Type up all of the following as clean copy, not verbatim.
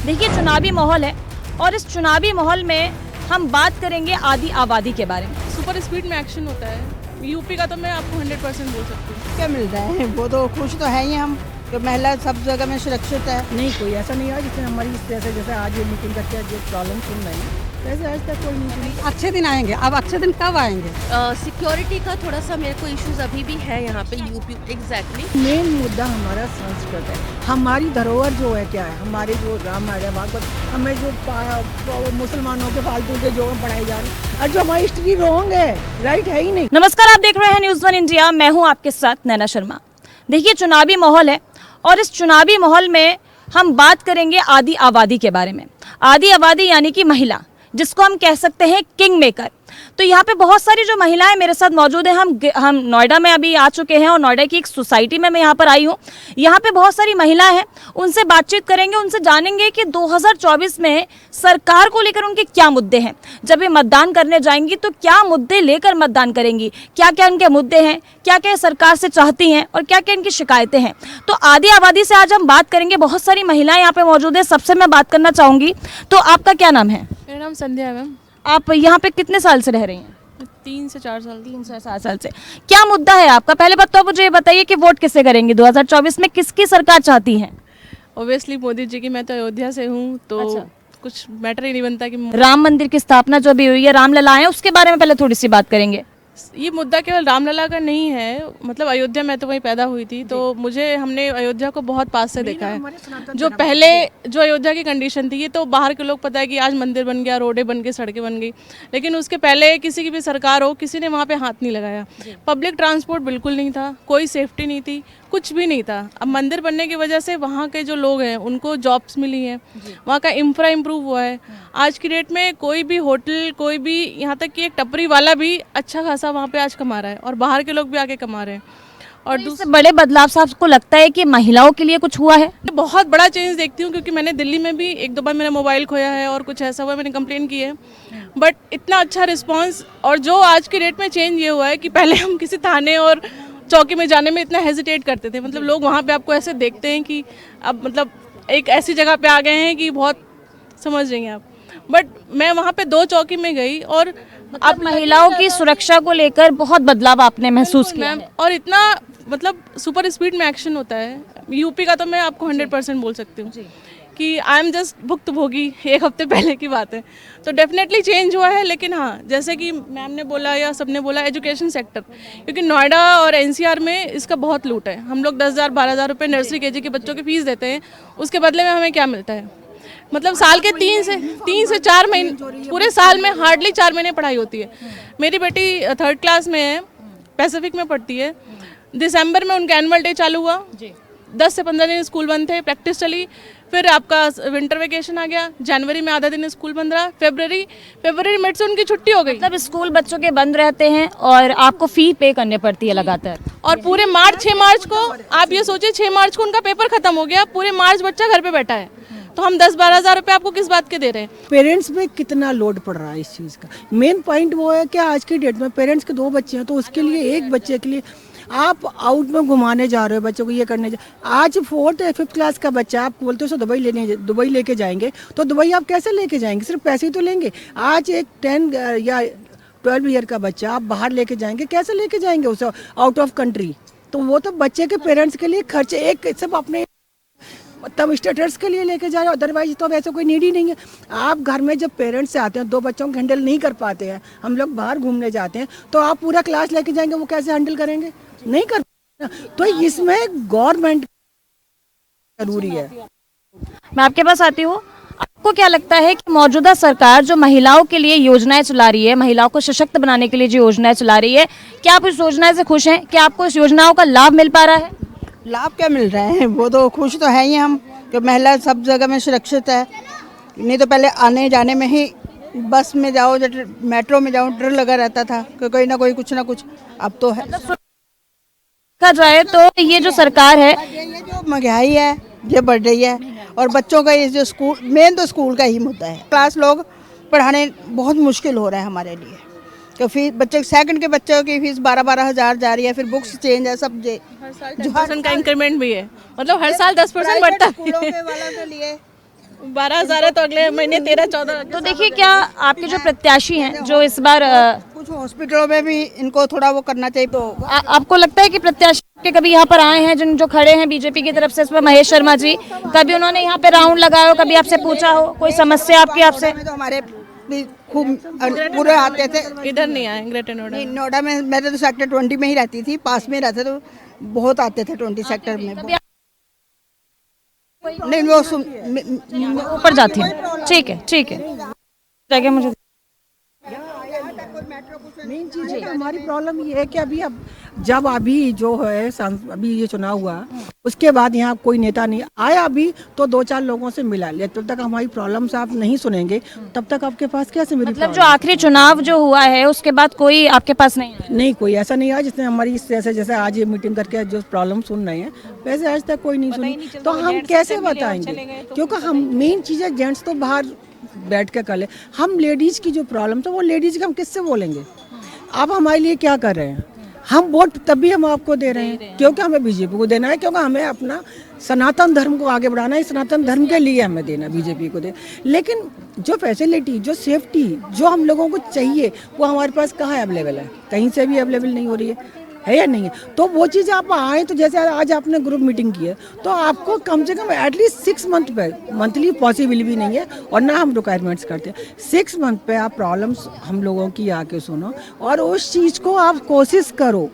देखिए, चुनावी माहौल है और इस चुनावी माहौल में हम बात करेंगे आदि आबादी के बारे में। सुपर स्पीड में एक्शन होता है। यूपी का तो मैं आपको 100% बोल सकती हूँ। क्या मिल रहा है, वो तो खुश तो है ही हम कि महिला सब जगह में सुरक्षित है। नहीं, कोई ऐसा नहीं है जिसने हमारी इस तरह से, जैसे आज ये मीटिंग करके जो प्रॉब्लम सुन रहे हैं, वैसे आज तक कोई नहीं। अच्छे दिन आएंगे। अब अच्छे दिन कब आएंगे? सिक्योरिटी का थोड़ा सा मेरे को इश्यूज अभी भी है यहाँ पे यूपी। एग्जैक्टली मेन मुद्दा हमारा संस्कृत है, हमारी धरोहर जो है क्या है, हमारे जो रामायण भागवत, हमें जो मुसलमानों के फालतू के जो पढ़ाए जा रहे हैं, और जो हमारी हिस्ट्री रॉन्ग है, राइट है ही नहीं। नमस्कार, आप देख रहे हैं न्यूज़ 1 इंडिया। मैं हूं आपके साथ नैना शर्मा। देखिए, चुनावी माहौल है और इस चुनावी माहौल में हम बात करेंगे आदि आबादी के बारे में। आदि आबादी यानी कि महिला, जिसको हम कह सकते हैं किंग मेकर। तो यहाँ पे बहुत सारी जो महिलाएं मेरे साथ मौजूद हैं। हम नोएडा में अभी आ चुके हैं और नोएडा की एक सोसाइटी में मैं यहाँ पर आई हूँ। यहाँ पे बहुत सारी महिलाएं हैं, उनसे बातचीत करेंगे, उनसे जानेंगे कि 2024 में सरकार को लेकर उनके क्या मुद्दे हैं। जब ये मतदान करने जाएंगी तो क्या मुद्दे लेकर मतदान करेंगी, क्या क्या इनके मुद्दे हैं, क्या क्या सरकार से चाहती हैं और क्या क्या इनकी शिकायतें हैं। तो आदि आबादी से आज हम बात करेंगे। बहुत सारी महिलाएं यहाँ पे मौजूद है। सबसे मैं बात करना चाहूँगी, तो आपका क्या नाम है? मेरा नाम संध्या है मैम। आप यहाँ पे कितने साल से रह रही हैं? 3 से 4 साल। 3 से 4 साल से। क्या मुद्दा है आपका? पहले बात तो मुझे ये बताइए कि वोट किसे करेंगे 2024 में, किसकी सरकार चाहती हैं? ऑब्वियसली मोदी जी की। मैं तो अयोध्या से हूँ, तो अच्छा। कुछ मैटर ही नहीं बनता कि राम मंदिर की स्थापना जो अभी हुई है, रामलला है, उसके बारे में पहले थोड़ी सी बात करेंगे। ये मुद्दा केवल रामलला का नहीं है। मतलब अयोध्या, मैं तो वहीं पैदा हुई थी, तो हमने अयोध्या को बहुत पास से देखा है। जो पहले जो अयोध्या की कंडीशन थी, ये तो बाहर के लोग पता है कि आज मंदिर बन गया, रोडें बन गई, सड़कें बन गई, लेकिन उसके पहले किसी की भी सरकार हो, किसी ने वहाँ पे हाथ नहीं लगाया। पब्लिक ट्रांसपोर्ट बिल्कुल नहीं था, कोई सेफ्टी नहीं थी, कुछ भी नहीं था। अब मंदिर बनने की वजह से वहाँ के जो लोग हैं उनको जॉब्स मिली हैं, वहाँ का इंफ्रा इम्प्रूव हुआ है। आज की डेट में कोई भी होटल, कोई भी, यहाँ तक कि एक टपरी वाला भी अच्छा खासा वहाँ पे आज कमा रहा है और बाहर के लोग भी आके कमा रहे हैं। और दूसरे बड़े बदलाव से आपको लगता है कि महिलाओं के लिए कुछ हुआ है? बहुत बड़ा चेंज देखती हूँ, क्योंकि मैंने दिल्ली में भी 1-2 बार मेरा मोबाइल खोया है और कुछ ऐसा हुआ, मैंने कंप्लेन की है, बट इतना अच्छा रिस्पॉन्स। और जो आज की डेट में चेंज ये हुआ है कि पहले हम किसी थाने और चौकी में जाने में इतना हेजिटेट करते थे। मतलब लोग वहाँ पे आपको ऐसे देखते हैं कि अब मतलब एक ऐसी जगह पे आ गए हैं कि बहुत, समझ रही हैं आप। बट मैं वहाँ पे 2 चौकी में गई और अब महिलाओं की सुरक्षा को लेकर बहुत बदलाव आपने महसूस किया है। और इतना मतलब सुपर स्पीड में एक्शन होता है। यूपी का तो मैं आपको 100% बोल सकती हूँ कि आई एम जस्ट भुक्तभोगी। 1 हफ्ते पहले की बात है, तो डेफिनेटली चेंज हुआ है। लेकिन हाँ, जैसे कि मैम ने बोला या सबने बोला, एजुकेशन सेक्टर, क्योंकि नोएडा और एनसीआर में इसका बहुत लूट है। हम लोग 10,000-12,000 रुपये नर्सरी केजी के बच्चों की फीस देते हैं, उसके बदले में हमें क्या मिलता है? मतलब साल के 3 से 4 महीने, पूरे साल में हार्डली 4 महीने पढ़ाई होती है। मेरी बेटी 3rd क्लास में है, पैसिफिक में पढ़ती है। दिसंबर में उनका एनुअल डे चालू हुआ, 10 से 15 दिन स्कूल बंद थे, प्रैक्टिस चली, फिर आपका विंटर वेकेशन आ गया, जनवरी में आधा दिन स्कूल बंद रहा, फरवरी मिड से उनकी छुट्टी हो गई। मतलब स्कूल बच्चों के बंद रहते हैं और आपको फी पे करने पड़ती है लगातार। और पूरे मार्च 6 मार्च को आप ये सोचिए, 6 मार्च को उनका पेपर खत्म हो गया, पूरे मार्च बच्चा घर पे बैठा है, तो हम 10-12 हज़ार रुपये आपको किस बात के दे रहे हैं? पेरेंट्स में कितना लोड पड़ रहा है इस चीज़ का। मेन पॉइंट वो है कि आज की डेट में पेरेंट्स के 2 बच्चे हैं, तो उसके लिए एक बच्चे के लिए आप आउट में घुमाने जा रहे हो बच्चों को, ये करने आज 4th या 5th क्लास का बच्चा, आप बोलते हो दुबई लेके जाएंगे, तो दुबई आप कैसे लेके जाएंगे? सिर्फ पैसे ही तो लेंगे। आज एक 10 या 12 ईयर का बच्चा आप बाहर लेके जाएंगे, कैसे लेके जाएंगे उसे आउट ऑफ कंट्री? तो वो तो बच्चे के पेरेंट्स के लिए खर्चे, एक सब अपने तब स्टेटस के लिए लेके जा रहे हो, अदरवाइज तो वैसे कोई नीड ही नहीं है। आप घर में जब पेरेंट्स से आते हैं, 2 बच्चों को हैंडल नहीं कर पाते हैं, हम लोग बाहर घूमने जाते हैं, तो आप पूरा क्लास लेके जाएंगे, वो कैसे हैंडल करेंगे? नहीं कर पाते। तो इसमें गवर्नमेंट जरूरी है। मैं आपके पास आती हूँ। आपको क्या लगता है कि मौजूदा सरकार जो महिलाओं के लिए योजनाएं चला रही है, महिलाओं को सशक्त बनाने के लिए जो योजनाएं चला रही है, क्या आप इस योजना से खुश हैं? क्या आपको इस योजनाओं का लाभ मिल पा रहा है? लाभ क्या मिल रहा है, वो तो खुश तो है ही हम कि महिला सब जगह में सुरक्षित है। नहीं तो पहले आने जाने में ही, बस में जाओ, मेट्रो में जाओ, डर लगा रहता था कि कोई ना कोई कुछ ना कुछ। अब तो है, देखा जाए तो ये जो सरकार है, ये जो महंगाई है ये बढ़ रही है, और बच्चों का ये जो स्कूल, मेन तो स्कूल का ही मुद्दा है। क्लास लोग पढ़ाने बहुत मुश्किल हो रहा है हमारे लिए, तो फीस बच्चे 2nd के बच्चों की फीस 12-12 हज़ार जा रही है, फिर बुक्स चेंज है, सब हर साल 10% का इंक्रीमेंट भी है, मतलब हर साल 10% बढ़ता है। स्कूलों के वालों के लिए 12,000 है तो अगले महीने 13-14। तो देखिए, क्या आपके जो प्रत्याशी हैं जो इस बार कुछ हॉस्पिटलों में भी इनको थोड़ा वो करना चाहिए। तो आपको लगता है कि प्रत्याशी के कभी यहाँ पर आए हैं जो खड़े हैं बीजेपी की तरफ से, इस पर महेश शर्मा जी, कभी उन्होंने यहाँ पे राउंड लगाया हो, कभी आपसे पूछा हो कोई समस्या आपकी आपसे? तो हमारे भी खूब पूरे आते थे। इधर नहीं आए ग्रेटर नोएडा। नहीं, नोएडा में मैं तो सेक्टर 20 में ही रहती थी, पास में रहते, तो बहुत आते थे 20 सेक्टर में। नहीं, वो ऊपर जाती हूँ, ठीक है ठीक है, जगह मुझे मेन चीज है कि हमारी प्रॉब्लम ये है कि अभी जो है अभी ये चुनाव हुआ, उसके बाद यहाँ कोई नेता नहीं आया अभी, तो 2-4 लोगों से मिला लिया। तब तक हमारी प्रॉब्लम्स आप नहीं सुनेंगे, तब तक आपके पास कैसे मेरी मतलब जो आखिरी चुनाव जो हुआ है उसके बाद कोई आपके पास नहीं आया? नहीं, कोई ऐसा नहीं आया जिसने हमारी जैसे आज ये मीटिंग करके जो प्रॉब्लम सुन रहे हैं, वैसे आज तक कोई नहीं सुनी। तो हम कैसे बताएंगे, क्योंकि हम मेन चीज़ है, जेंट्स तो बाहर बैठ के कर ले, हम लेडीज की जो प्रॉब्लम तो वो लेडीज की हम किससे बोलेंगे? आप हमारे लिए क्या कर रहे हैं? हम वोट तब भी हम आपको दे रहे हैं क्योंकि हमें बीजेपी को देना है, क्योंकि हमें अपना सनातन धर्म को आगे बढ़ाना है, सनातन धर्म के लिए हमें देना, बीजेपी को दे। लेकिन जो फैसिलिटी, जो सेफ्टी, जो हम लोगों को चाहिए, वो हमारे पास कहाँ अवेलेबल है? कहीं से भी अवेलेबल नहीं हो रही है या नहीं है? तो वो चीज़ आप आए, तो जैसे आज आपने ग्रुप मीटिंग की है, तो आपको कम से कम एटलीस्ट 6 मंथ पे, मंथली पॉसिबल भी नहीं है और ना हम रिक्वायरमेंट्स करते हैं, 6 मंथ पे आप प्रॉब्लम्स हम लोगों की आके सुनो और उस चीज़ को आप कोशिश करो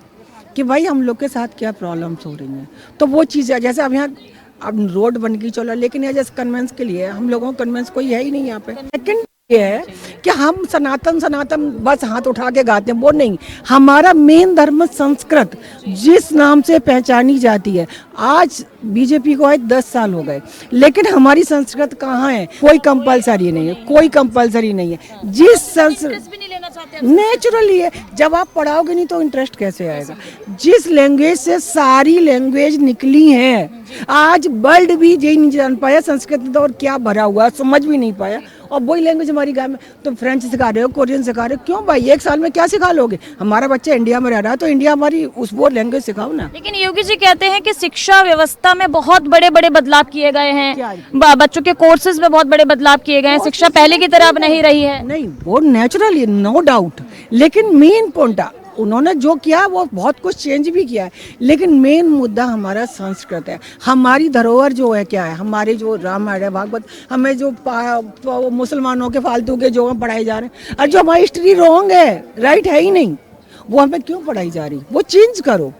कि भाई हम लोग के साथ क्या प्रॉब्लम्स हो रही हैं। तो वो चीज़ है, जैसे अब यहाँ अब रोड बन गई चलो, लेकिन ये जैसे कन्वेंस के लिए हम लोगों को कन्वेंस कोई है ही नहीं यहाँ पे। सेकंड ये है कि हम सनातन बस हाथ उठा के गाते हैं, वो नहीं। हमारा मेन धर्म संस्कृत जिस नाम से पहचानी जाती है, आज बीजेपी को आज 10 साल हो गए, लेकिन हमारी संस्कृत कहाँ है? कोई कंपलसरी नहीं है, कोई कंपलसरी नहीं है। जिस संस्कृत नेचुरली है, जब आप पढ़ाओगे नहीं तो इंटरेस्ट कैसे आएगा? जिस लैंग्वेज से सारी लैंग्वेज निकली है, आज वर्ल्ड भी यही नहीं जान पाया संस्कृत तो और क्या भरा हुआ, समझ भी नहीं पाया। और वही लैंग्वेज हमारी गाँव में तो फ्रेंच सिखा रहे हो, कोरियन सिखा रहे हो, क्यों भाई? 1 साल में क्या सिखा लोगे? हमारा बच्चा इंडिया में रह रहा है तो इंडिया हमारी उस वो लैंग्वेज सिखाओ ना। लेकिन योगी जी कहते हैं कि शिक्षा व्यवस्था में बहुत बड़े बड़े बदलाव किए गए हैं, बच्चों के कोर्सेज में बहुत बड़े बदलाव किए गए हैं, शिक्षा पहले की तरह अब नहीं रही है। नहीं, वो नेचुरली नो डाउट, लेकिन मेन पॉइंट उन्होंने जो किया वो बहुत कुछ चेंज भी किया है, लेकिन मेन मुद्दा हमारा संस्कृत है। हमारी धरोहर जो है क्या है? हमारे जो रामायण है, भागवत, हमें जो मुसलमानों के फालतू के जो पढ़ाए जा रहे हैं, और जो हमारी हिस्ट्री रॉन्ग है, राइट है ही नहीं, वो हमें क्यों पढ़ाई जा रही? वो चेंज करो।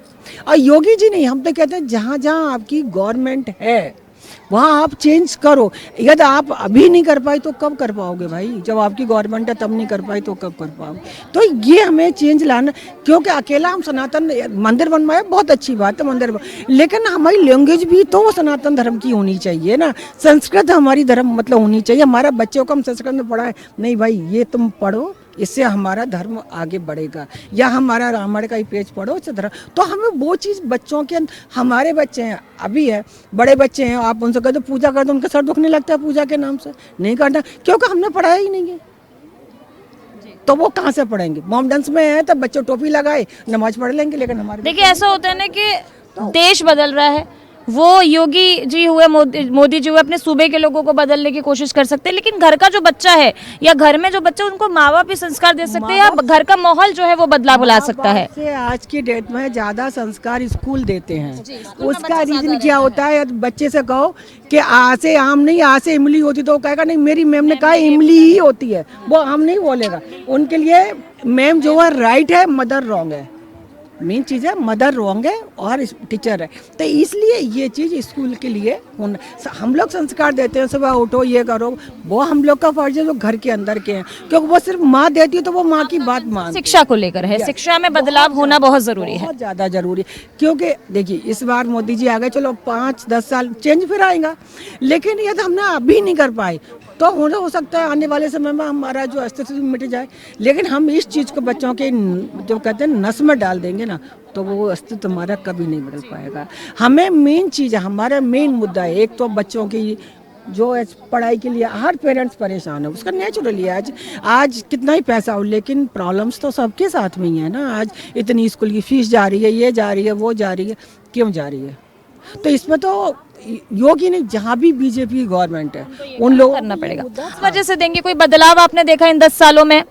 और योगी जी नहीं, हम तो कहते हैं जहाँ जहाँ आपकी गवर्नमेंट है वहाँ आप चेंज करो। यदि आप अभी नहीं कर पाए तो कब कर पाओगे भाई? जब आपकी गवर्नमेंट है तब नहीं कर पाई तो कब कर पाओगे? तो ये हमें चेंज लाना, क्योंकि अकेला हम सनातन मंदिर बनवाए, बहुत अच्छी बात है मंदिर, लेकिन हमारी लैंग्वेज भी तो सनातन धर्म की होनी चाहिए ना। संस्कृत हमारी धर्म मतलब होनी चाहिए। हमारा बच्चों को हम संस्कृत में पढ़ाए, नहीं भाई ये तुम पढ़ो, इससे हमारा धर्म आगे बढ़ेगा, या हमारा रामायण का ही पेज पढ़ो, इससे धर्म। तो हमें वो चीज़ बच्चों के, हमारे बच्चे हैं अभी है, बड़े बच्चे हैं, आप उनसे कहते पूजा कर दो, उनका सर दुखने लगता है पूजा के नाम से, नहीं करना, क्योंकि हमने पढ़ाया ही नहीं है। तो वो कहाँ से पढ़ेंगे? मॉमडन्स में है तो बच्चे टोपी लगाए नमाज पढ़ लेंगे, लेकिन हमारे देखिए ऐसा होता है ना कि देश बदल रहा है, वो योगी जी हुए, मोदी जी हुए, अपने सूबे के लोगों को बदलने की कोशिश कर सकते हैं, लेकिन घर का जो बच्चा है या घर में जो बच्चा, उनको माँ बाप ही संस्कार दे सकते हैं, या घर का माहौल जो है वो बदलाव ला सकता है। आज की डेट में ज़्यादा संस्कार स्कूल देते हैं। उसका रीजन क्या होता है? बच्चे से कहो कि आ से आम नहीं, आ से इमली होती, तो वो कहेगा नहीं मेरी मैम ने कहा इमली ही होती है, वो आम नहीं बोलेगा। उनके लिए मैम जो है राइट है, मदर रॉन्ग है। मेन चीज़ है मदर रॉन्ग है और टीचर है। तो इसलिए ये चीज़ स्कूल के लिए हम लोग संस्कार देते हैं, सुबह उठो ये करो, वो हम लोग का फर्ज है जो घर के अंदर के हैं, क्योंकि वो सिर्फ माँ देती है तो वो माँ की बात मान। शिक्षा को लेकर है, शिक्षा में बदलाव होना बहुत जरूरी है, बहुत ज़्यादा जरूरी है। क्योंकि देखिए इस बार मोदी जी आ गए, चलो 5-10 साल चेंज फिर आएगा, लेकिन यदि हमने अभी नहीं कर पाए तो हो सकता है आने वाले समय में हमारा जो अस्तित्व मिट जाए। लेकिन हम इस चीज़ को बच्चों के जो कहते हैं नस में डाल देंगे ना, तो वो अस्तित्व हमारा कभी नहीं बदल पाएगा। हमें मेन चीज़ है, हमारा मेन मुद्दा है, एक तो बच्चों की जो पढ़ाई के लिए हर पेरेंट्स परेशान है, उसका नेचुरली आज कितना ही पैसा हो, लेकिन प्रॉब्लम्स तो सबके साथ में ही है ना। आज इतनी स्कूल की फीस जा रही है, ये जा रही है, वो जा रही है, क्यों जा रही है? तो इसमें तो योगी ने जहाँ भी बीजेपी की गवर्नमेंट है उन लोगों करना पड़ेगा। इस वजह से देंगे। कोई बदलाव आपने देखा इन 10 सालों में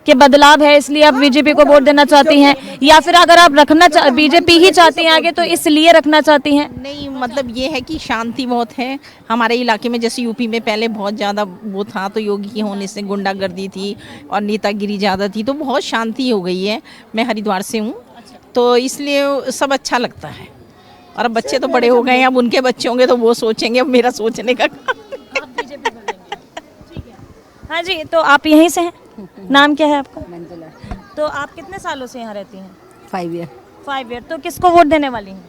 कि बदलाव है इसलिए आप बीजेपी को वोट देना चाहती हैं, या फिर अगर आप रखना बीजेपी ही चाहती हैं आगे तो इसलिए रखना चाहती हैं? नहीं, मतलब ये है कि शांति बहुत है हमारे इलाके में। जैसे यूपी में पहले बहुत ज़्यादा वो था, तो योगी के होने से गुंडागर्दी थी और नेतागिरी ज़्यादा थी, तो बहुत शांति हो गई है। मैं हरिद्वार से हूँ, तो इसलिए सब अच्छा लगता है। और अब बच्चे तो बड़े हो गए हैं, अब उनके बच्चे होंगे तो वो सोचेंगे, अब मेरा सोचने का हाँ जी, तो आप यहीं से हैं? नाम क्या है आपका? तो आप कितने सालों से यहाँ रहती हैं? 5 ईयर। 5 ईयर। तो किसको वोट देने वाली हैं?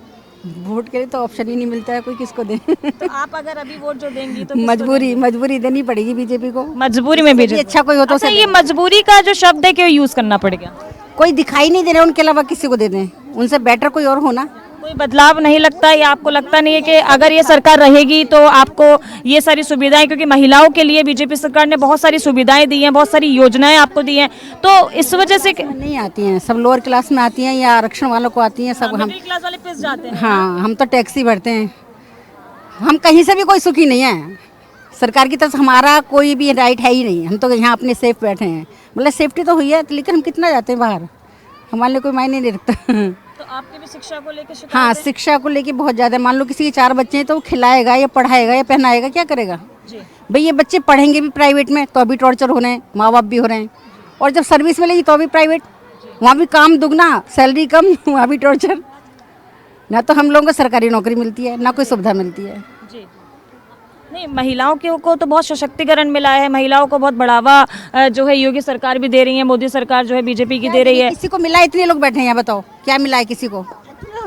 वोट के लिए तो ऑप्शन ही नहीं मिलता है, कोई किसको दे। तो आप अगर अभी वोट जो देंगी तो किसको मजबूरी देनी पड़ेगी बीजेपी को। मजबूरी में बीजेपी। अच्छा कोई हो तो अच्छा, ये मजबूरी का जो शब्द है क्यों यूज करना पड़ेगा? कोई दिखाई नहीं दे रहा, उनके अलावा किसी को दे दें, उनसे बेटर कोई और होना। कोई बदलाव नहीं लगता, या आपको लगता नहीं है कि अगर ये सरकार रहेगी तो आपको ये सारी सुविधाएं, क्योंकि महिलाओं के लिए बीजेपी सरकार ने बहुत सारी सुविधाएं दी हैं, बहुत सारी योजनाएं आपको दी हैं, तो इस वजह से नहीं आती हैं, सब लोअर क्लास में आती हैं या आरक्षण वालों को आती हैं, सब हम मिडिल क्लास वाले पिस जाते हैं। हाँ, हम तो टैक्स ही भरते हैं। हम कहीं से भी कोई सुखी नहीं है, सरकार की तरफ से हमारा कोई भी राइट है ही नहीं। हम तो यहाँ अपने सेफ बैठे हैं, मतलब सेफ्टी तो हुई है, लेकिन हम कितना जाते हैं बाहर, हमारे लिए कोई मायने नहीं रखता। तो आपके भी शिक्षा को लेकर शिकायत हाँ, है? शिक्षा को लेके बहुत ज़्यादा। मान लो किसी के 4 बच्चे हैं तो वो खिलाएगा या पढ़ाएगा या पहनाएगा, क्या करेगा भाई? ये बच्चे पढ़ेंगे भी प्राइवेट में तो अभी टॉर्चर हो रहे हैं, माँ बाप भी हो रहे हैं, और जब सर्विस मिलेगी तो अभी प्राइवेट, वहाँ भी काम दुगना, सैलरी कम, वहाँ भी टॉर्चर। ना तो हम लोगों को सरकारी नौकरी मिलती है, ना कोई सुविधा मिलती है। जी। नहीं, महिलाओं को तो बहुत सशक्तिकरण मिला है, महिलाओं को बहुत बढ़ावा जो है योगी सरकार भी दे रही है, मोदी सरकार जो है बीजेपी की दे रही है। किसी को मिला? इतने लोग बैठे हैं यहाँ, बताओ क्या मिला है किसी को?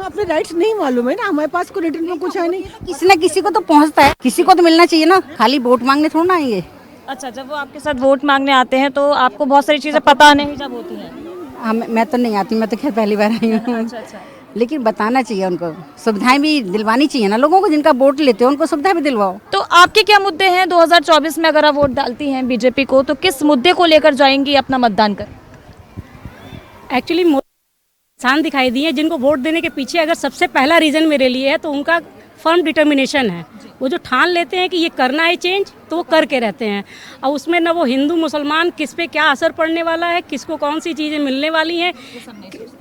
अपने राइट्स नहीं मालूम है ना, हमारे पास कोई रिटर्न में कुछ है नहीं। किसी ना किसी को तो पहुँचता है, किसी को तो मिलना चाहिए ना, खाली वोट मांगने थोड़ा ना आएंगे। अच्छा, जब वो आपके साथ वोट मांगने आते हैं तो आपको बहुत सारी चीज़ें पता नहीं जब होती हैं? मैं तो नहीं आती, मैं तो खैर पहली बार आई हूँ। लेकिन बताना चाहिए उनको, सुविधाएं भी दिलवानी चाहिए ना लोगों को, जिनका वोट लेते हो उनको सुविधा भी दिलवाओ। तो आपके क्या मुद्दे हैं 2024 में अगर आप वोट डालती हैं बीजेपी को, तो किस मुद्दे को लेकर जाएंगी अपना मतदान कर? एक्चुअली इंसान दिखाई दिए जिनको वोट देने के पीछे अगर सबसे पहला रीज़न मेरे लिए है तो उनका फर्म डिटर्मिनेशन है। वो जो ठान लेते हैं कि ये करना है चेंज, तो वो करके रहते हैं। और उसमें ना वो हिंदू मुसलमान किस पे क्या असर पड़ने वाला है, किसको कौन सी चीज़ें मिलने वाली हैं,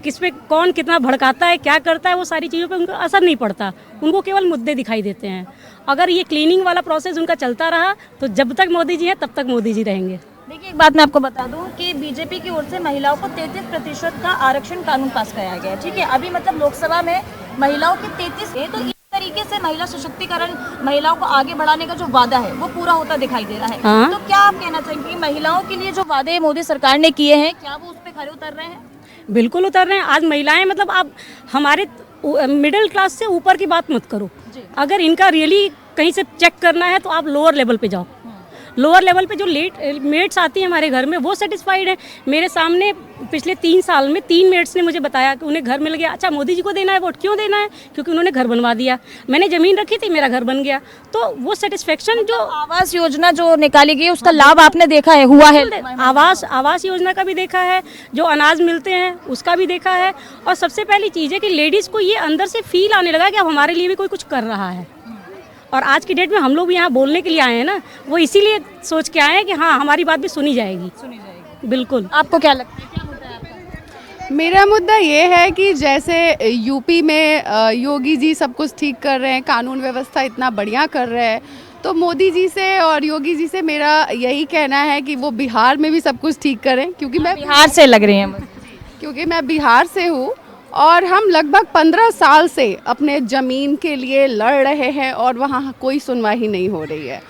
किस पे कौन कितना भड़काता है, क्या करता है, वो सारी चीज़ों पे उनको असर नहीं पड़ता। उनको केवल मुद्दे दिखाई देते हैं। अगर ये क्लीनिंग वाला प्रोसेस उनका चलता रहा तो जब तक मोदी जी हैं तब तक मोदी जी रहेंगे। देखिए, एक बात मैं आपको बता दूं कि बीजेपी की ओर से महिलाओं को 33% का आरक्षण कानून पास कराया गया है। ठीक है, अभी मतलब लोकसभा में महिलाओं के 33 है, तो इस तरीके से महिला सशक्तिकरण, महिलाओं को आगे बढ़ाने का जो वादा है वो पूरा होता दिखाई दे रहा है। हाँ। तो क्या आप कहना चाहेंगे कि महिलाओं के लिए जो वादे मोदी सरकार ने किए हैं, क्या वो उस पर खरे उतर रहे हैं? बिल्कुल उतर रहे हैं। आज महिलाएं, मतलब आप हमारे मिडिल क्लास से ऊपर की बात मत करो, अगर इनका रियली कहीं से चेक करना है तो आप लोअर लेवल पे जाओ। लोअर लेवल पे जो मेट्स आती हैं हमारे घर में वो सेटिस्फाइड है। मेरे सामने पिछले 3 साल में 3 मेट्स ने मुझे बताया कि उन्हें घर मिल गया। अच्छा, मोदी जी को देना है वोट, क्यों देना है? क्योंकि उन्होंने घर बनवा दिया। मैंने ज़मीन रखी थी, मेरा घर बन गया। तो वो सेटिस्फेक्शन जो आवास योजना जो निकाली गई उसका लाभ आपने देखा है, हुआ है? आवास योजना का भी देखा है, जो अनाज मिलते हैं उसका भी देखा है। और सबसे पहली चीज़ है कि लेडीज़ को ये अंदर से फील आने लगा कि अब हमारे लिए भी कोई कुछ कर रहा है। और आज की डेट में हम लोग भी यहाँ बोलने के लिए आए हैं ना, वो इसीलिए सोच के आए हैं कि हाँ, हमारी बात भी सुनी जाएगी। बिल्कुल। आपको क्या लगता है, क्या मुद्दा है आपका? मेरा मुद्दा ये है कि जैसे यूपी में योगी जी सब कुछ ठीक कर रहे हैं, कानून व्यवस्था इतना बढ़िया कर रहे हैं, तो मोदी जी से और योगी जी से मेरा यही कहना है कि वो बिहार में भी सब कुछ ठीक करें, क्योंकि मैं बिहार से लग रही हैं। क्योंकि मैं बिहार से हूँ और हम लगभग 15 साल से अपने ज़मीन के लिए लड़ रहे हैं और वहाँ कोई सुनवाई नहीं हो रही है।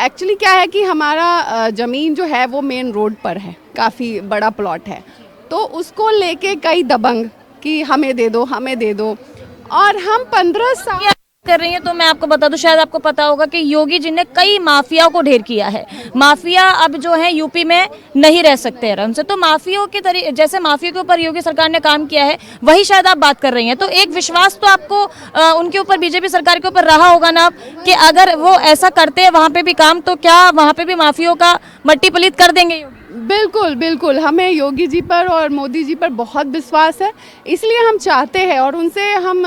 एक्चुअली क्या है कि हमारा ज़मीन जो है वो मेन रोड पर है, काफ़ी बड़ा प्लॉट है, तो उसको लेके कई दबंग कि हमें दे दो, हमें दे दो, और हम 15 साल कर रही हैं। तो मैं आपको बता दूं, शायद आपको पता होगा कि योगी जी ने कई माफियाओं को ढेर किया है। माफिया अब जो है यूपी में नहीं रह सकते आराम से, तो माफियाओं के जैसे माफिया के ऊपर योगी सरकार ने काम किया है, वही शायद आप बात कर रही हैं। तो एक विश्वास तो आपको उनके ऊपर, बीजेपी सरकार के ऊपर रहा होगा ना कि अगर वो ऐसा करते हैं वहाँ पे भी काम, तो क्या वहाँ पे भी माफियाओं का मट्टी पलीत कर देंगे योगी? बिल्कुल बिल्कुल, हमें योगी जी पर और मोदी जी पर बहुत विश्वास है, इसलिए हम चाहते हैं और उनसे हम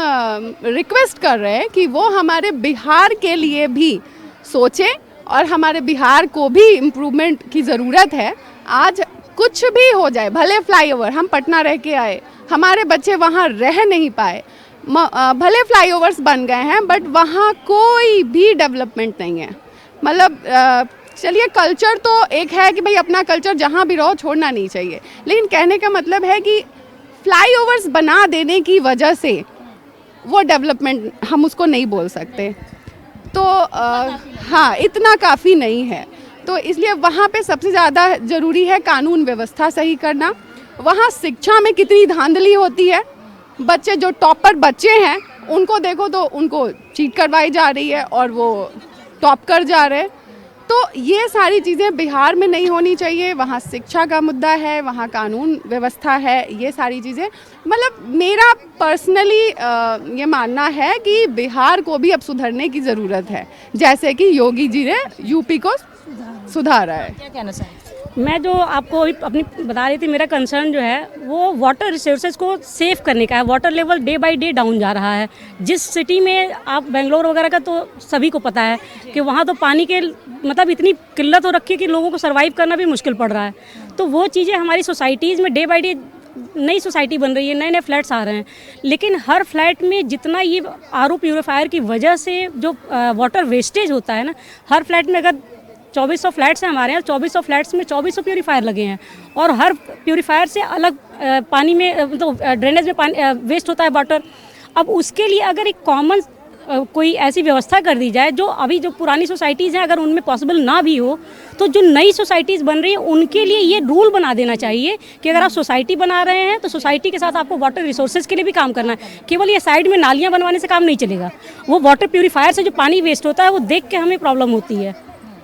रिक्वेस्ट कर रहे हैं कि वो हमारे बिहार के लिए भी सोचें और हमारे बिहार को भी इम्प्रूवमेंट की ज़रूरत है। आज कुछ भी हो जाए, भले फ्लाईओवर, हम पटना रह के आए, हमारे बच्चे वहाँ रह नहीं पाए, भले फ्लाईओवर्स बन गए हैं बट वहाँ कोई भी डेवलपमेंट नहीं है। मतलब चलिए कल्चर तो एक है कि भाई अपना कल्चर जहाँ भी रहो छोड़ना नहीं चाहिए, लेकिन कहने का मतलब है कि फ्लाईओवर्स बना देने की वजह से वो डेवलपमेंट हम उसको नहीं बोल सकते। तो हाँ, इतना काफ़ी नहीं है। तो इसलिए वहाँ पे सबसे ज़्यादा ज़रूरी है कानून व्यवस्था सही करना। वहाँ शिक्षा में कितनी धांधली होती है, बच्चे जो टॉपर बच्चे हैं उनको देखो तो उनको चीट करवाई जा रही है और वो टॉप कर जा रहे हैं। तो ये सारी चीज़ें बिहार में नहीं होनी चाहिए। वहाँ शिक्षा का मुद्दा है, वहाँ कानून व्यवस्था है, ये सारी चीज़ें, मतलब मेरा पर्सनली ये मानना है कि बिहार को भी अब सुधरने की ज़रूरत है, जैसे कि योगी जी ने यूपी को सुधारा है। क्या कहना चाहिए? मैं जो आपको अभी अपनी बता रही थी, मेरा कंसर्न जो है वो वाटर रिसोर्सेज को सेव करने का है। Water level day by day down जा रहा है। जिस सिटी में आप बेंगलोर वगैरह का तो सभी को पता है कि वहाँ तो पानी के मतलब इतनी किल्लत हो रखी है कि लोगों को सर्वाइव करना भी मुश्किल पड़ रहा है। तो वो चीज़ें हमारी सोसाइटीज़ में डे बाय डे नई सोसाइटी बन रही है, नए नए फ्लैट्स आ रहे हैं, लेकिन हर फ्लैट में जितना ये आरओ प्यूरीफायर की वजह से जो वाटर वेस्टेज होता है ना, हर फ्लैट में अगर 2400 फ्लैट्स हैं हमारे यहाँ, 2400 फ्लैट्स में 2400 प्यूरीफायर लगे हैं और हर प्यूरीफायर से अलग पानी में तो ड्रेनेज में पानी वेस्ट होता है वाटर। अब उसके लिए अगर एक कॉमन कोई ऐसी व्यवस्था कर दी जाए, जो अभी जो पुरानी सोसाइटीज़ हैं अगर उनमें पॉसिबल ना भी हो, तो जो नई सोसाइटीज़ बन रही हैं उनके लिए ये रूल बना देना चाहिए कि अगर आप सोसाइटी बना रहे हैं तो सोसाइटी के साथ आपको वाटर रिसोर्सेज के लिए भी काम करना है। केवल ये साइड में नालियाँ बनवाने से काम नहीं चलेगा। वो वाटर प्यूरीफायर से जो पानी वेस्ट होता है वो देख के हमें प्रॉब्लम होती है,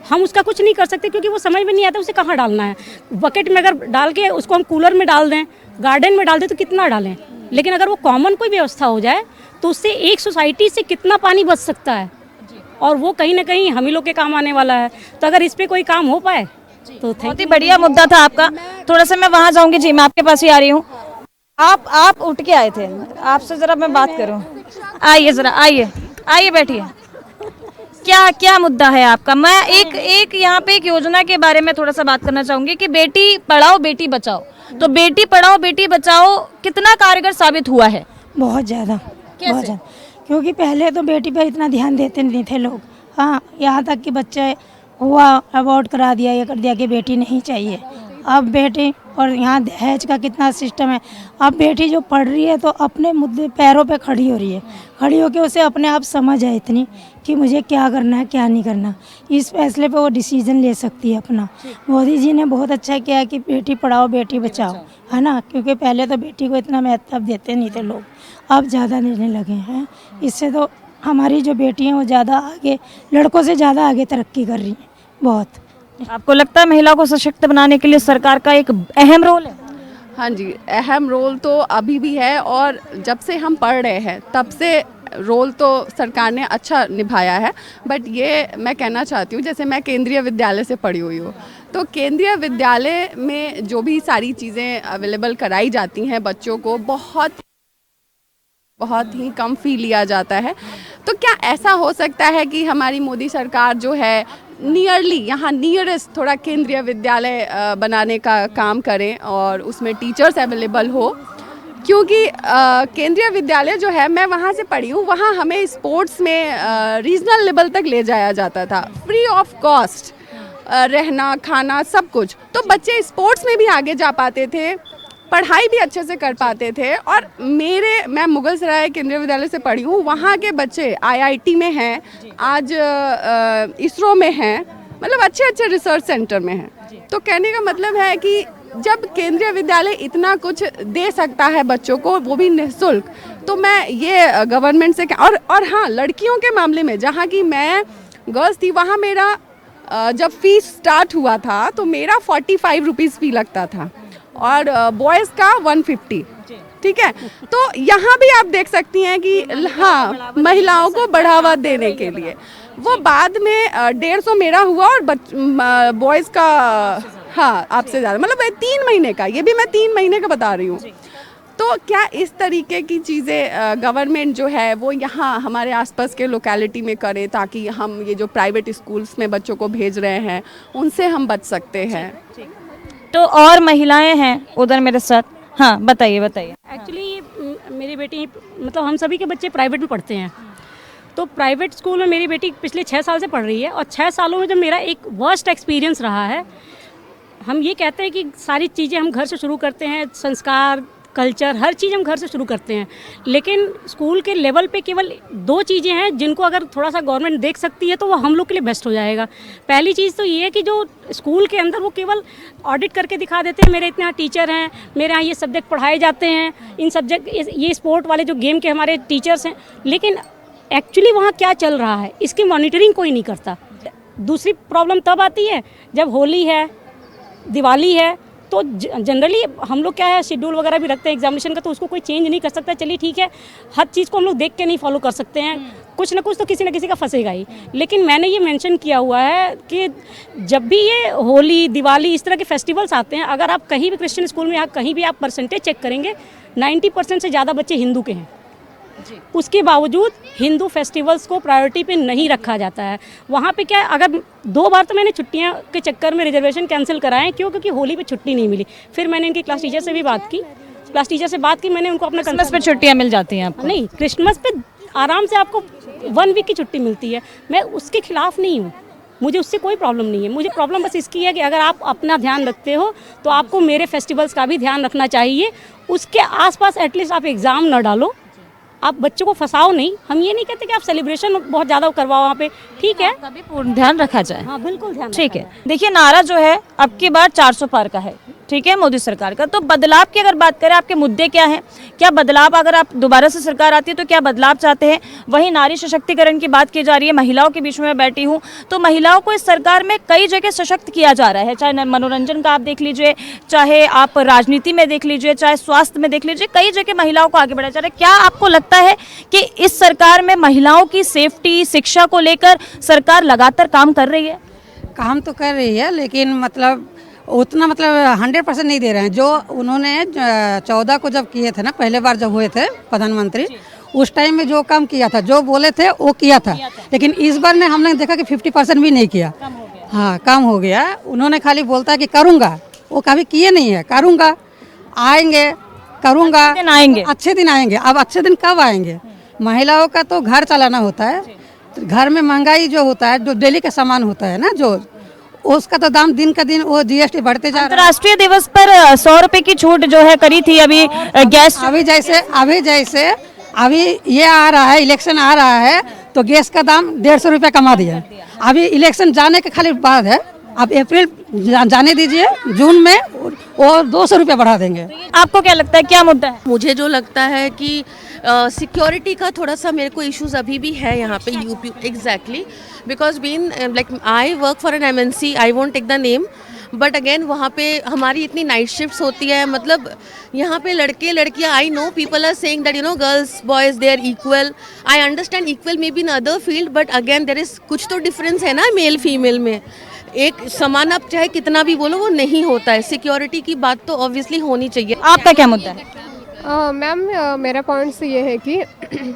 हम उसका कुछ नहीं कर सकते क्योंकि वो समझ में नहीं आता उसे कहाँ डालना है। बकेट में अगर डाल के उसको हम कूलर में डाल दें, गार्डन में डाल दें तो कितना डालें, लेकिन अगर वो कॉमन कोई व्यवस्था हो जाए तो उससे एक सोसाइटी से कितना पानी बच सकता है और वो कहीं ना कहीं हम ही लोग के काम आने वाला है। तो अगर इस पर कोई काम हो पाए तो बहुत ही बढ़िया मुद्दा था आपका। थोड़ा सा मैं वहाँ जाऊँगी जी, मैं आपके पास ही आ रही हूँ। आप उठ के आए थे, आपसे ज़रा मैं बात करूँ। आइए ज़रा, आइए बैठिए। क्या मुद्दा है आपका? मैं एक यहाँ पे एक योजना के बारे में थोड़ा सा बात करना चाहूँगी कि बेटी पढ़ाओ बेटी बचाओ। तो बेटी पढ़ाओ बेटी बचाओ कितना कारगर साबित हुआ है? बहुत ज़्यादा, बहुत ज़्यादा, क्योंकि पहले तो बेटी पर इतना ध्यान देते नहीं थे लोग। हाँ, यहाँ तक कि बच्चे हुआ अबॉर्ट करा दिया, ये कर दिया कि बेटी नहीं चाहिए। अब बेटी, और यहाँ दहेज का कितना सिस्टम है। अब बेटी जो पढ़ रही है तो अपने मुद्दे पैरों पे खड़ी हो रही है, खड़ी होकर उसे अपने आप समझ है इतनी कि मुझे क्या करना है क्या नहीं करना, इस फैसले पे वो डिसीजन ले सकती है अपना। मोदी जी ने बहुत अच्छा किया कि बेटी पढ़ाओ बेटी बचाओ, है ना, क्योंकि पहले तो बेटी को इतना महत्व देते नहीं थे लोग, अब ज़्यादा देने लगे हैं। इससे तो हमारी जो बेटी हैं वो ज़्यादा आगे, लड़कों से ज़्यादा आगे तरक्की कर रही हैं बहुत। आपको लगता है महिला को सशक्त बनाने के लिए सरकार का एक अहम रोल है? हाँ जी, अहम रोल तो अभी भी है और जब से हम पढ़ रहे हैं तब से रोल तो सरकार ने अच्छा निभाया है। बट ये मैं कहना चाहती हूँ, जैसे मैं केंद्रीय विद्यालय से पढ़ी हुई हूँ, तो केंद्रीय विद्यालय में जो भी सारी चीज़ें अवेलेबल कराई जाती हैं बच्चों को बहुत ही कम फ़ी लिया जाता है। तो क्या ऐसा हो सकता है कि हमारी मोदी सरकार जो है नियरली यहाँ नियरेस्ट थोड़ा केंद्रीय विद्यालय बनाने का काम करें और उसमें टीचर्स अवेलेबल हो? क्योंकि केंद्रीय विद्यालय जो है, मैं वहाँ से पढ़ी हूँ, वहाँ हमें स्पोर्ट्स में रीजनल लेवल तक ले जाया जाता था, फ्री ऑफ कॉस्ट, रहना खाना सब कुछ। तो बच्चे स्पोर्ट्स में भी आगे जा पाते थे, पढ़ाई भी अच्छे से कर पाते थे। और मैं मुगल सराय केंद्रीय विद्यालय से पढ़ी हूँ, वहाँ के बच्चे IIT में हैं, आज इसरो में हैं, मतलब अच्छे अच्छे रिसर्च सेंटर में हैं। तो कहने का मतलब है कि जब केंद्रीय विद्यालय इतना कुछ दे सकता है बच्चों को, वो भी निःशुल्क, तो मैं ये गवर्नमेंट से और हाँ, लड़कियों के मामले में, जहाँ की मैं गर्ल्स थी, वहाँ मेरा जब फीस स्टार्ट हुआ था तो मेरा 45 रुपीज़ फी लगता था और बॉयज़ का 150। ठीक है, तो यहाँ भी आप देख सकती हैं कि हाँ, महिलाओं को बढ़ावा देने के लिए वो बाद में 150 मेरा हुआ और बॉयज़ का हाँ, आपसे ज़्यादा, मतलब 3 महीने का, ये भी मैं 3 महीने का बता रही हूँ। तो क्या इस तरीके की चीज़ें गवर्नमेंट जो है वो यहाँ हमारे आसपास के लोकेलिटी में करे, ताकि हम ये जो प्राइवेट स्कूल्स में बच्चों को भेज रहे हैं उनसे हम बच सकते हैं। तो और महिलाएं हैं उधर मेरे साथ, हाँ बताइए बताइए। एक्चुअली मेरी बेटी, मतलब हम सभी के बच्चे प्राइवेट में पढ़ते हैं, तो प्राइवेट स्कूल में मेरी बेटी पिछले 6 साल से पढ़ रही है, और 6 सालों में जब मेरा एक वर्स्ट एक्सपीरियंस रहा है, हम ये कहते हैं कि सारी चीज़ें हम घर से शुरू करते हैं, संस्कार, कल्चर, हर चीज़ हम घर से शुरू करते हैं, लेकिन स्कूल के लेवल पे केवल 2 चीज़ें हैं जिनको अगर थोड़ा सा गवर्नमेंट देख सकती है तो वो हम लोग के लिए बेस्ट हो जाएगा। पहली चीज़ तो ये है कि जो स्कूल के अंदर वो केवल ऑडिट करके दिखा देते हैं, मेरे इतने यहाँ टीचर हैं, मेरे यहाँ ये सब्जेक्ट पढ़ाए जाते हैं, इन सब्जेक्ट, ये स्पोर्ट वाले जो गेम के हमारे टीचर्स हैं, लेकिन एक्चुअली वहाँ क्या चल रहा है इसकी मॉनिटरिंग कोई नहीं करता। दूसरी प्रॉब्लम तब आती है जब होली है, दिवाली है, तो जनरली हम लोग क्या है, शेड्यूल वगैरह भी रखते हैं एग्जामिनेशन का, तो उसको कोई चेंज नहीं कर सकता। चलिए ठीक है, हर चीज़ को हम लोग देख के नहीं फॉलो कर सकते हैं, कुछ ना कुछ तो किसी न किसी का फंसेगा ही। लेकिन मैंने ये मेंशन किया हुआ है कि जब भी ये होली, दिवाली, इस तरह के फेस्टिवल्स आते हैं, अगर आप कहीं भी क्रिश्चियन स्कूल में या कहीं भी आप परसेंटेज चेक करेंगे, 90% से ज़्यादा बच्चे हिंदू के हैं। उसके बावजूद हिंदू फेस्टिवल्स को प्रायोरिटी पे नहीं रखा जाता है। वहाँ पे क्या है, अगर 2 बार तो मैंने छुट्टियाँ के चक्कर में रिजर्वेशन कैंसिल कराएं, क्यों? क्योंकि होली पे छुट्टी नहीं मिली। फिर मैंने इनकी क्लास टीचर से भी बात की, मैंने उनको अपना क्रिसमस पे छुट्टियाँ मिल जाती हैं आपको? नहीं, क्रिसमस पे आराम से आपको 1 वीक की छुट्टी मिलती है। मैं उसके खिलाफ नहीं हूँ, मुझे उससे कोई प्रॉब्लम नहीं है। मुझे प्रॉब्लम बस इसकी है कि अगर आप अपना ध्यान रखते हो तो आपको मेरे फेस्टिवल्स का भी ध्यान रखना चाहिए। उसके आसपास एटलीस्ट आप एग्ज़ाम न डालो, आप बच्चों को फंसाओ नहीं। हम ये नहीं कहते कि आप सेलिब्रेशन बहुत ज़्यादा करवाओ वहाँ पे, ठीक है, कभी पूर्ण ध्यान रखा जाए। हाँ बिल्कुल ध्यान ठीक है। देखिए, नारा जो है अब की बार 400 पार का है, ठीक है, मोदी सरकार का। तो बदलाव की अगर बात करें, आपके मुद्दे क्या हैं? क्या बदलाव, अगर आप दोबारा से सरकार आती है तो क्या बदलाव चाहते हैं? वहीं नारी सशक्तिकरण की बात की जा रही है, महिलाओं के बीच में मैं बैठी हूँ, तो महिलाओं को इस सरकार में कई जगह सशक्त किया जा रहा है, चाहे मनोरंजन का आप देख लीजिए, चाहे आप राजनीति में देख लीजिए, चाहे स्वास्थ्य में देख लीजिए, कई जगह महिलाओं को आगे बढ़ाया जा रहा है। क्या आपको लगता है कि इस सरकार में महिलाओं की सेफ्टी, शिक्षा को लेकर सरकार लगातार काम कर रही है? काम तो कर रही है, लेकिन मतलब उतना 100% नहीं दे रहे हैं। जो उन्होंने 14 को जब किए थे ना, पहले बार जब हुए थे प्रधानमंत्री, उस टाइम में जो काम किया था, जो बोले थे वो किया था। लेकिन इस बार ने हमने देखा कि 50% भी नहीं किया। हाँ, कम हो गया। उन्होंने खाली बोलता है कि करूँगा, वो कभी किए नहीं है। करूँगा, आएंगे, करूँगा, आएंगे, अच्छे दिन आएंगे। अब अच्छे दिन कब आएंगे? महिलाओं का तो घर चलाना होता है, घर में महंगाई जो होता है, जो डेली का सामान होता है ना, जो उसका तो दाम दिन का दिन वो GST बढ़ते जा रहा है। अंतर्राष्ट्रीय दिवस पर 100 रुपए की छूट जो है करी थी अभी गैस। अभी ये आ रहा है, इलेक्शन आ रहा है, तो गैस का दाम 150 रुपया कमा दिया। अभी इलेक्शन जाने के खाली बाद है, अब अप्रैल जाने दीजिए, जून में और 200 रुपया बढ़ा देंगे। आपको क्या लगता है, क्या मुद्दा है? मुझे जो लगता है कि सिक्योरिटी का थोड़ा सा मेरे को इश्यूज अभी भी है यहाँ पे UP. Exactly, because been like I work for an MNC, I won't take the name, but again वहाँ पे हमारी इतनी नाइट शिफ्ट्स होती है। मतलब यहाँ पे लड़के लड़कियाँ, I know people are saying that girls boys they are equal. I understand equal may be in other field, but again there is कुछ तो डिफरेंस है ना मेल फीमेल में। एक समान आप चाहे कितना भी बोलो, वो नहीं होता है। सिक्योरिटी की बात तो ऑब्वियसली होनी चाहिए। आपका क्या मुद्दा है? मैम, मेरा पॉइंट से ये है कि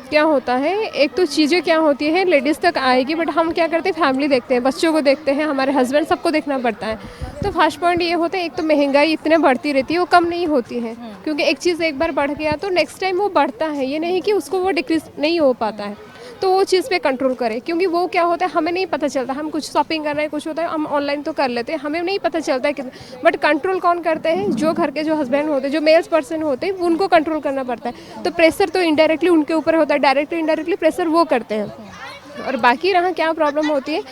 क्या होता है, एक तो चीज़ें क्या होती है लेडीज़ तक आएगी, बट हम क्या करते हैं, फैमिली देखते हैं, बच्चों को देखते हैं, हमारे हस्बैंड, सबको देखना पड़ता है। तो फर्स्ट पॉइंट ये होता है, एक तो महंगाई इतने बढ़ती रहती है, वो कम नहीं होती है, क्योंकि एक चीज़ एक बार बढ़ गया तो नेक्स्ट टाइम वो बढ़ता है। ये नहीं कि उसको वो डिक्रीज नहीं हो पाता है। तो वो चीज़ पे कंट्रोल करें, क्योंकि वो क्या होता है, हमें नहीं पता चलता। हम कुछ शॉपिंग कर रहे हैं, कुछ होता है, हम ऑनलाइन तो कर लेते हैं, हमें नहीं पता चलता है कितना। बट कंट्रोल कौन करते हैं? जो घर के जो हस्बैंड होते हैं, जो मेल्स पर्सन होते हैं, उनको कंट्रोल करना पड़ता है। तो प्रेशर तो इनडायरेक्टली उनके ऊपर होता है, डायरेक्टली इनडायरेक्टली प्रेशर वो करते हैं। और बाकी रहा क्या प्रॉब्लम होती है,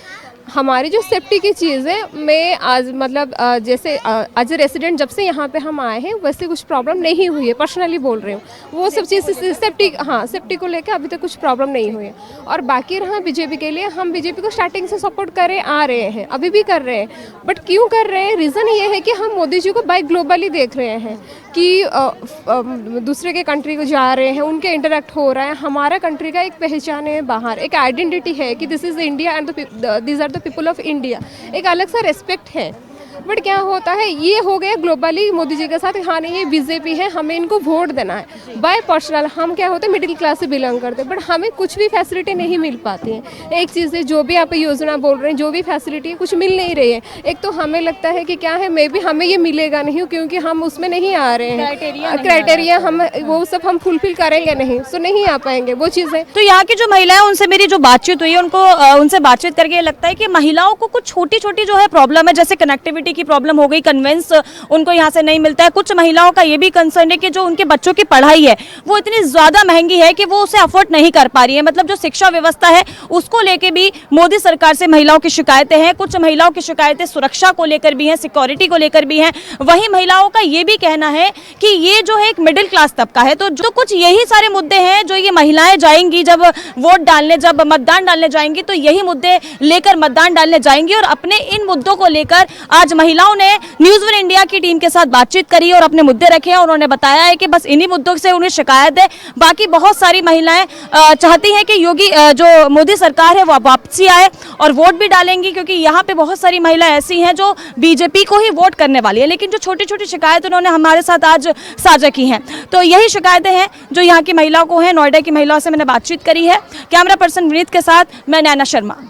हमारी जो सेफ्टी की चीज़ है, मैं आज मतलब जैसे एज ए रेसिडेंट जब से यहाँ पे हम आए हैं, वैसे कुछ प्रॉब्लम नहीं हुई है, पर्सनली बोल रही हूँ। वो सब चीज़ सेफ्टी, हाँ, सेफ्टी को लेकर अभी तक कुछ प्रॉब्लम नहीं हुई है। और बाकी रहा बीजेपी के लिए, हम बीजेपी को स्टार्टिंग से सपोर्ट करे आ रहे हैं, अभी भी कर रहे हैं। बट क्यों कर रहे हैं? रीज़न ये है कि हम मोदी जी को बाय ग्लोबली देख रहे हैं कि दूसरे के कंट्री को जा रहे हैं, उनके इंटरेक्ट हो रहा है। हमारा कंट्री का एक पहचान है बाहर, एक आइडेंटिटी है कि this is India and this are the people of India, एक अलग सा रेस्पेक्ट है। बट क्या होता है, ये हो गया ग्लोबली मोदी जी के साथ, हाँ नहीं ये बीजेपी है, हमें इनको वोट देना है। बाय पर्सनल हम क्या होते हैं, मिडिल क्लास से बिलोंग करते हैं, बट हमें कुछ भी फैसिलिटी नहीं मिल पाती है। एक चीज़ है, जो भी आप योजना बोल रहे हैं, जो भी फैसिलिटी कुछ मिल नहीं रही है। एक तो हमें लगता है कि क्या है, मे बी हमें ये मिलेगा नहीं क्योंकि हम उसमें नहीं आ रहे हैं, क्राइटेरिया हम वो सब हम फुलफिल करेंगे नहीं, सो नहीं आ पाएंगे वो चीज़ें। तो यहाँ की जो महिलाएं, उनसे मेरी जो बातचीत हुई है, उनसे बातचीत करके ये लगता है कि महिलाओं को कुछ छोटी छोटी जो है प्रॉब्लम है, जैसे कनेक्टिविटी की प्रॉब्लम हो गई, कन्वेंस उनको यहाँ से नहीं मिलता है। कुछ महिलाओं का ये भी कंसर्न है कि जो उनके बच्चों की पढ़ाई है वो इतनी ज़्यादा महंगी है कि वो उसे अफोर्ड नहीं कर पा रही है। मतलब जो शिक्षा व्यवस्था है उसको लेके भी मोदी सरकार से महिलाओं की शिकायतें हैं। कुछ महिलाओं की शिकायतें सुरक्षा को लेकर भी हैं, सिक्योरिटी को लेकर भी हैं। वहीं महिलाओं का ये भी कहना है कि ये जो है एक मिडिल क्लास तबका है, तो जो कुछ यही सारे मुद्दे हैं जो ये महिलाएं जाएंगी जब वोट डालने, जब मतदान डालने जाएंगी, तो यही मुद्दे लेकर मतदान डालने जाएंगी। और अपने इन मुद्दों को लेकर आज महिलाओं ने न्यूज़ वन इंडिया की टीम के साथ बातचीत करी और अपने मुद्दे रखे हैं। उन्होंने बताया है कि बस इन्हीं मुद्दों से उन्हें शिकायत है। बाकी बहुत सारी महिलाएं चाहती हैं कि योगी जो मोदी सरकार है वो वापसी आए और वोट भी डालेंगी, क्योंकि यहाँ पे बहुत सारी महिलाएं ऐसी हैं जो बीजेपी को ही वोट करने वाली है। लेकिन जो छोटी छोटी शिकायत उन्होंने हमारे साथ आज साझा की हैं, तो यही शिकायतें हैं जो यहाँ की महिलाओं को हैं। नोएडा की महिलाओं से मैंने बातचीत करी है। कैमरा पर्सन विनीत के साथ मैं नैना शर्मा।